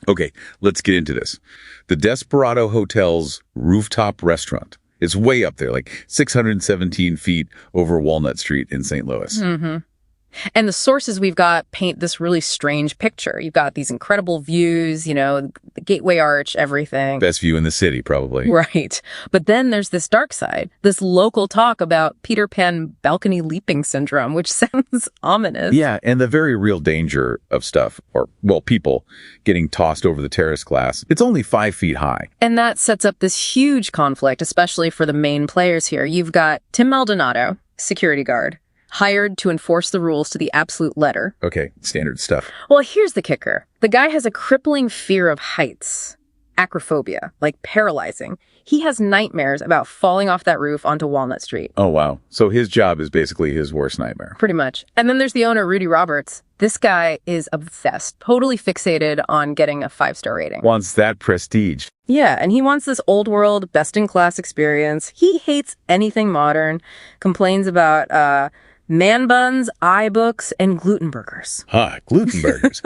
Okay, let's get into this. The Desperado Hotel's rooftop restaurant. It's way up there, like 617 feet over Walnut Street in St. Louis. Mm-hmm. And the sources we've got paint this really strange picture. You've got these incredible views, the Gateway Arch, everything. Best view in the city, probably. Right. But then there's this dark side, this local talk about Peter Pan balcony leaping syndrome, which sounds ominous. Yeah, and the very real danger of stuff, people getting tossed over the terrace glass. It's only 5 feet high. And that sets up this huge conflict, especially for the main players here. You've got Tim Maldonado, security guard, hired to enforce the rules to the absolute letter. Okay, standard stuff. Well, here's the kicker. The guy has a crippling fear of heights, acrophobia, like paralyzing. He has nightmares about falling off that roof onto Walnut Street. Oh, wow. So his job is basically his worst nightmare. Pretty much. And then there's the owner, Rudy Roberts. This guy is obsessed, totally fixated on getting a 5-star rating. Wants that prestige. Yeah, and he wants this old world, best-in-class experience. He hates anything modern, complains about man buns, iBooks, and gluten burgers. Gluten burgers.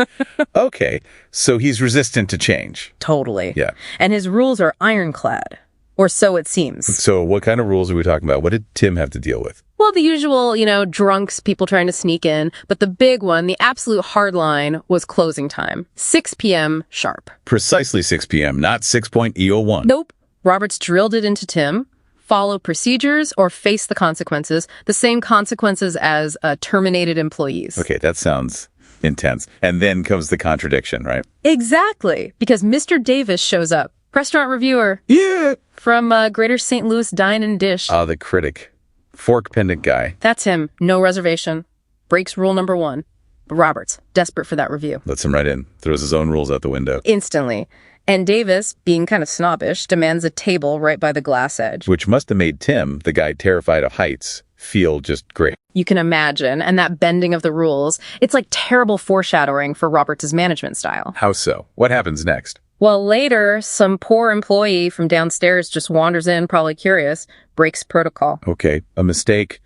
Okay, so he's resistant to change. Totally. Yeah. And his rules are ironclad, or so it seems. So what kind of rules are we talking about? What did Tim have to deal with? Well, the usual, drunks, people trying to sneak in. But the big one, the absolute hard line, was closing time. 6 p.m. sharp. Precisely 6 p.m., not 6.01. Nope. Roberts drilled it into Tim. Follow procedures or face the consequences, the same consequences as terminated employees. Okay, that sounds intense. And then comes the contradiction, right? Exactly, because Mr. Davis shows up, restaurant reviewer. Yeah. From Greater St. Louis Dine and Dish. The critic. Fork pendant guy. That's him. No reservation. Breaks rule number 1. But Roberts, desperate for that review. Lets him right in. Throws his own rules out the window. Instantly. And Davis, being kind of snobbish, demands a table right by the glass edge. Which must have made Tim, the guy terrified of heights, feel just great. You can imagine. And that bending of the rules, it's like terrible foreshadowing for Roberts' management style. How so? What happens next? Well, later, some poor employee from downstairs just wanders in, probably curious, breaks protocol. Okay, a mistake.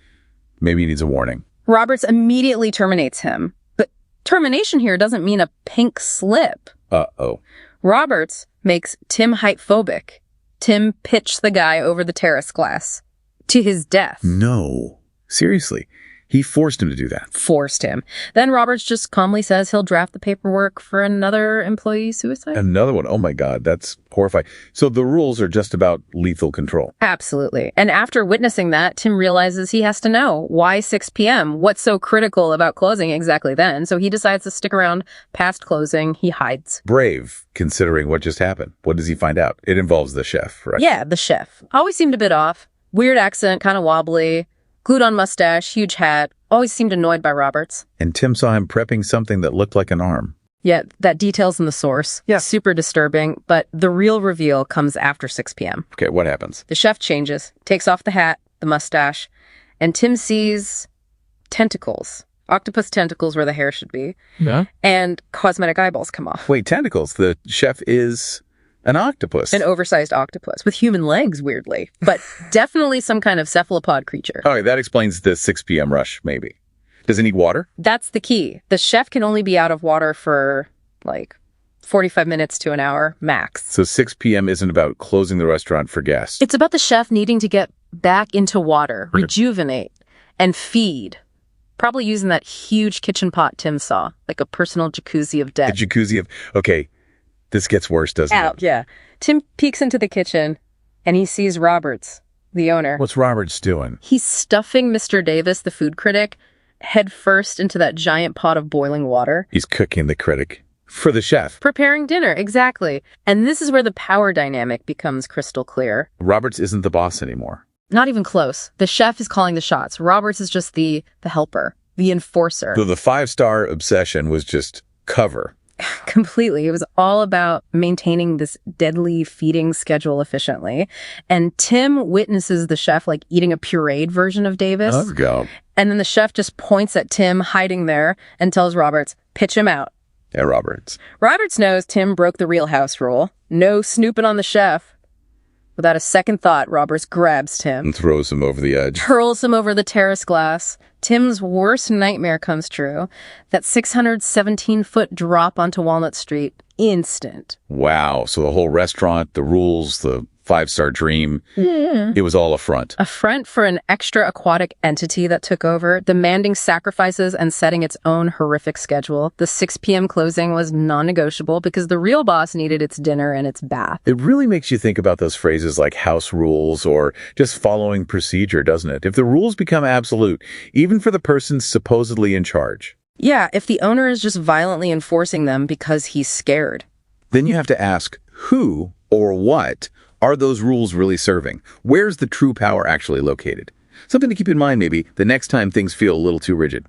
Maybe he needs a warning. Roberts immediately terminates him. But termination here doesn't mean a pink slip. Uh-oh. Roberts makes Tim height-phobic. Tim pitched the guy over the terrace glass to his death. No. Seriously. He forced him to do that. Forced him. Then Roberts just calmly says he'll draft the paperwork for another employee suicide. Another one. Oh my God, that's horrifying. So the rules are just about lethal control. Absolutely. And after witnessing that, Tim realizes he has to know why 6 p.m. What's so critical about closing exactly then? So he decides to stick around past closing. He hides. Brave, considering what just happened. What does he find out? It involves the chef, right? Yeah, the chef. Always seemed a bit off. Weird accent, kind of wobbly. Glued-on mustache, huge hat, always seemed annoyed by Roberts. And Tim saw him prepping something that looked like an arm. Yeah, that detail's in the source. Yeah. Super disturbing, but the real reveal comes after 6 p.m. Okay, what happens? The chef changes, takes off the hat, the mustache, and Tim sees tentacles. Octopus tentacles where the hair should be. Yeah. And cosmetic eyeballs come off. Wait, tentacles. The chef is an octopus. An oversized octopus with human legs, weirdly. But definitely some kind of cephalopod creature. Okay, that explains the 6 p.m. rush, maybe. Does he need water? That's the key. The chef can only be out of water for, 45 minutes to an hour, max. So 6 p.m. isn't about closing the restaurant for guests. It's about the chef needing to get back into water, rejuvenate, and feed. Probably using that huge kitchen pot Tim saw, like a personal jacuzzi of death. A jacuzzi of... Okay. This gets worse, doesn't it? Yeah. Tim peeks into the kitchen, and he sees Roberts, the owner. What's Roberts doing? He's stuffing Mr. Davis, the food critic, head first into that giant pot of boiling water. He's cooking the critic for the chef. Preparing dinner, exactly. And this is where the power dynamic becomes crystal clear. Roberts isn't the boss anymore. Not even close. The chef is calling the shots. Roberts is just the helper, the enforcer. So the 5-star obsession was just cover. Completely. It was all about maintaining this deadly feeding schedule efficiently. And Tim witnesses the chef eating a pureed version of Davis. Oh, God. And then the chef just points at Tim hiding there and tells Roberts, pitch him out. Yeah, Roberts. Roberts knows Tim broke the real house rule. No snooping on the chef. Without a second thought, Roberts grabs Tim. And throws him over the edge. Hurls him over the terrace glass. Tim's worst nightmare comes true. That 617-foot drop onto Walnut Street, instant. Wow. So the whole restaurant, the rules, the five-star dream, it was all a front. A front for an extra aquatic entity that took over, demanding sacrifices and setting its own horrific schedule. The 6 p.m. closing was non-negotiable because the real boss needed its dinner and its bath. It really makes you think about those phrases like house rules or just following procedure, doesn't it? If the rules become absolute, even for the person supposedly in charge. Yeah, if the owner is just violently enforcing them because he's scared. Then you have to ask, who or what are those rules really serving? Where's the true power actually located? Something to keep in mind maybe the next time things feel a little too rigid.